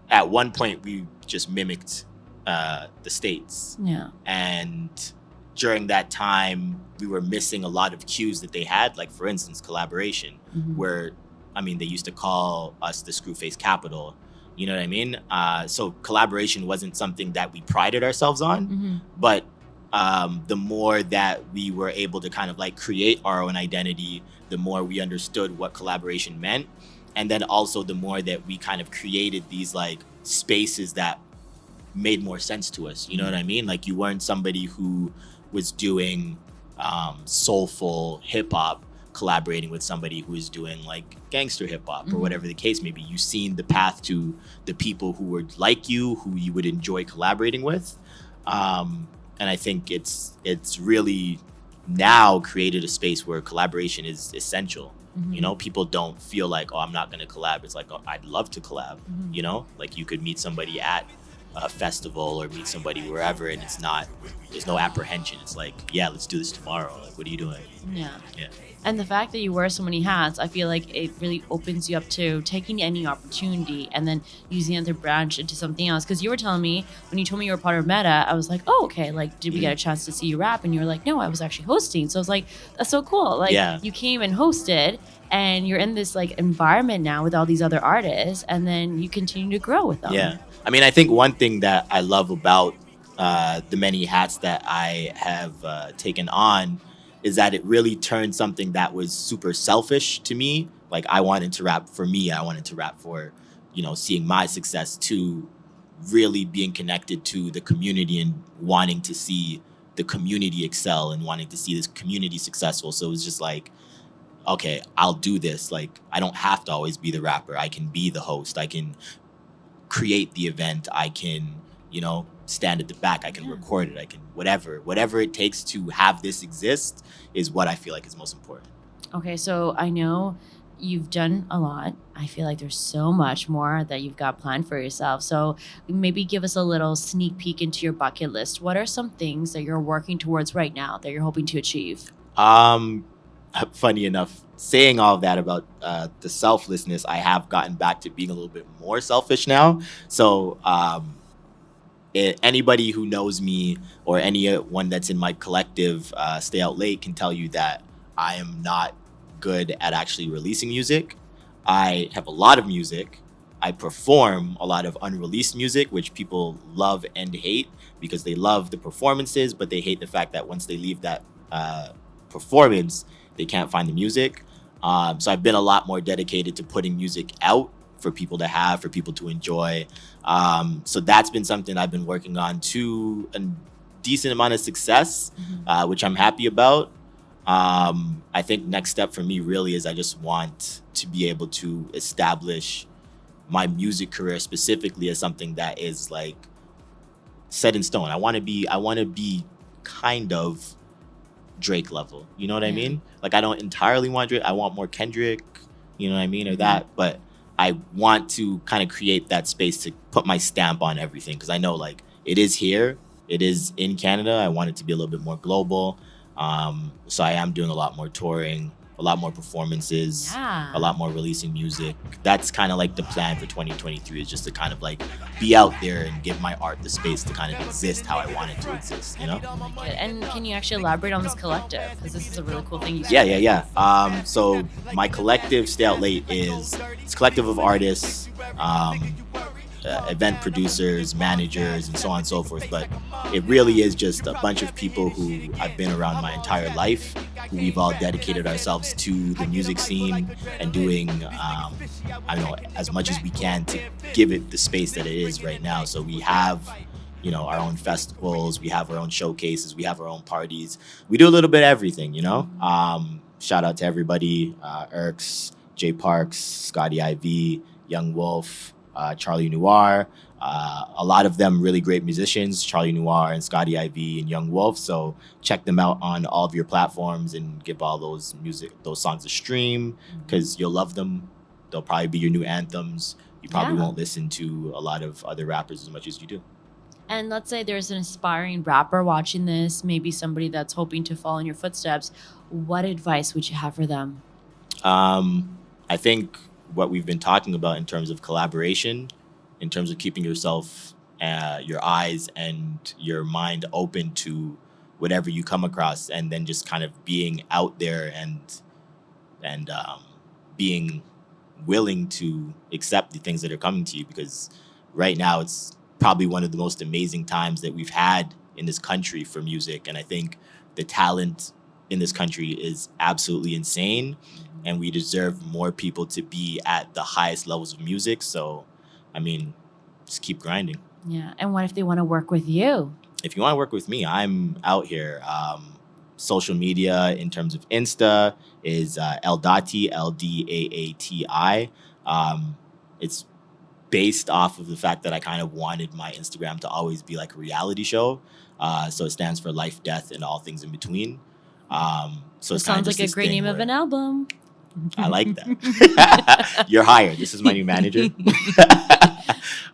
at one point we just mimicked the States. And during that time, we were missing a lot of cues that they had, like, for instance, collaboration, where, I mean, they used to call us the Screwface Capital. You know what I mean? So collaboration wasn't something that we prided ourselves on, but the more that we were able to kind of like create our own identity, the more we understood what collaboration meant. And then also the more that we kind of created these like spaces that made more sense to us. You know what I mean? Like, you weren't somebody who was doing soulful hip hop collaborating with somebody who is doing like gangster hip hop or whatever the case may be. You've seen the path to the people who were like you, who you would enjoy collaborating with. And I think it's really now created a space where collaboration is essential. People don't feel like, oh, I'm not going to collab. It's like, oh, I'd love to collab. Like you could meet somebody at a festival or meet somebody wherever, and there's no apprehension. It's like, yeah, let's do this tomorrow. Like, what are you doing? Yeah. And the fact that you wear so many hats, I feel like it really opens you up to taking any opportunity and then using the branch into something else. Because you were telling me, when you told me you were part of Meta, I was like, oh, okay, like, did we get a chance to see you rap? And you were like, no, I was actually hosting. So I was like, that's so cool. Like, you came and hosted, and you're in this like environment now with all these other artists, and then you continue to grow with them. I mean, I think one thing that I love about the many hats that I have taken on is that it really turned something that was super selfish to me. Like, I wanted to rap for me. I wanted to rap for, seeing my success, to really being connected to the community and wanting to see the community excel and wanting to see this community successful. So it was just like, okay, I'll do this. Like, I don't have to always be the rapper. I can be the host. I can create the event. I can, stand at the back. I can record it. I can whatever it takes to have this exist is what I feel like is most important. Okay, so I know you've done a lot. I feel like there's so much more that you've got planned for yourself. So maybe give us a little sneak peek into your bucket list. What are some things that you're working towards right now that you're hoping to achieve? Funny enough, saying all of that about the selflessness, I have gotten back to being a little bit more selfish now. So anybody who knows me or anyone that's in my collective Stay Out Late can tell you that I am not good at actually releasing music. I have a lot of music, I perform a lot of unreleased music, which people love and hate because they love the performances, but they hate the fact that once they leave that performance, they can't find the music. So I've been a lot more dedicated to putting music out for people to have, for people to enjoy. So that's been something I've been working on to a decent amount of success, which I'm happy about. I think next step for me really is I just want to be able to establish my music career specifically as something that is like set in stone. I want to be kind of Drake level. You know what I mean? Like, I don't entirely want Drake. I want more Kendrick, you know what I mean? Or that, but I want to kind of create that space to put my stamp on everything. Because I know, like, it is here. It is in Canada. I want it to be a little bit more global. So I am doing a lot more touring, a lot more performances, a lot more releasing music. That's kind of like the plan for 2023, is just to kind of like be out there and give my art the space to kind of exist how I want it to exist, you know? And can you actually elaborate on this collective? Because this is a really cool thing you said. Yeah. So my collective, Stay Out Late, it's a collective of artists, event producers, managers, and so on and so forth. But it really is just a bunch of people who I've been around my entire life, who we've all dedicated ourselves to the music scene and doing, as much as we can to give it the space that it is right now. So we have, our own festivals, we have our own showcases, we have our own parties. We do a little bit of everything, Shout out to everybody, Irks, Jay Parks, Scotty IV, Young Wolf, Charlie Noir, a lot of them really great musicians, Charlie Noir and Scotty IV and Young Wolf. So check them out on all of your platforms and give all those songs a stream, because you'll love them. They'll probably be your new anthems. You probably won't listen to a lot of other rappers as much as you do. And let's say there's an aspiring rapper watching this, maybe somebody that's hoping to follow in your footsteps. What advice would you have for them? I think what we've been talking about in terms of collaboration, in terms of keeping yourself, your eyes and your mind open to whatever you come across, and then just kind of being out there and being willing to accept the things that are coming to you, because right now it's probably one of the most amazing times that we've had in this country for music. And I think the talent in this country is absolutely insane, and we deserve more people to be at the highest levels of music. So, just keep grinding. Yeah. And what if they want to work with you? If you want to work with me, I'm out here. Social media in terms of Insta is Eldaati, Ldaati. It's based off of the fact that I kind of wanted my Instagram to always be like a reality show. So it stands for life, death, and all things in between. So it sounds like a great name of an album. I like that. You're hired. This is my new manager.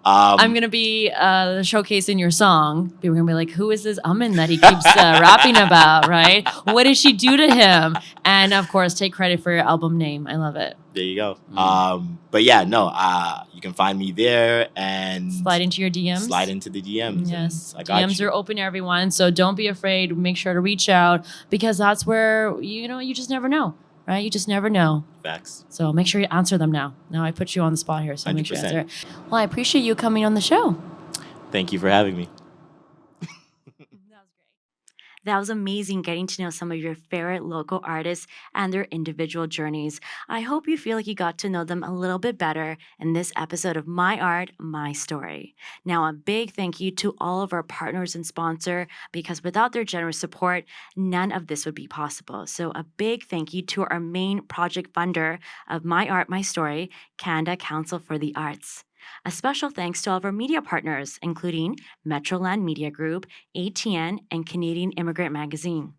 I'm going to be showcasing your song. People are going to be like, who is this Amin that he keeps rapping about, right? What did she do to him? And, of course, take credit for your album name. I love it. There you go. But yeah, no, you can find me there and slide into your DMs. Slide into the DMs. Yes. I got DMs you. are open to everyone. So don't be afraid. Make sure to reach out, because that's where, you just never know. Right? You just never know. Facts. So make sure you answer them now. Now I put you on the spot here, so 100%. make sure you answer it. Well, I appreciate you coming on the show. Thank you for having me. That was amazing getting to know some of your favorite local artists and their individual journeys. I hope you feel like you got to know them a little bit better in this episode of My Art, My Story. Now, a big thank you to all of our partners and sponsor, because without their generous support, none of this would be possible. So a big thank you to our main project funder of My Art, My Story, Canada Council for the Arts. A special thanks to all of our media partners, including Metroland Media Group, ATN, and Canadian Immigrant Magazine.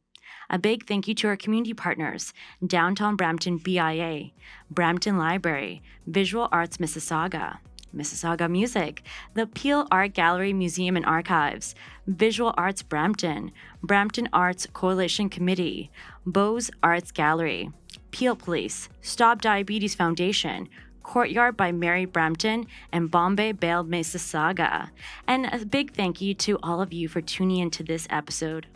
A big thank you to our community partners, Downtown Brampton BIA, Brampton Library, Visual Arts Mississauga, Mississauga Music, the Peel Art Gallery Museum and Archives, Visual Arts Brampton, Brampton Arts Coalition Committee, Bose Arts Gallery, Peel Police, Stop Diabetes Foundation, Courtyard by Mary Brampton, and Bombay Bale Mississauga. And a big thank you to all of you for tuning into this episode.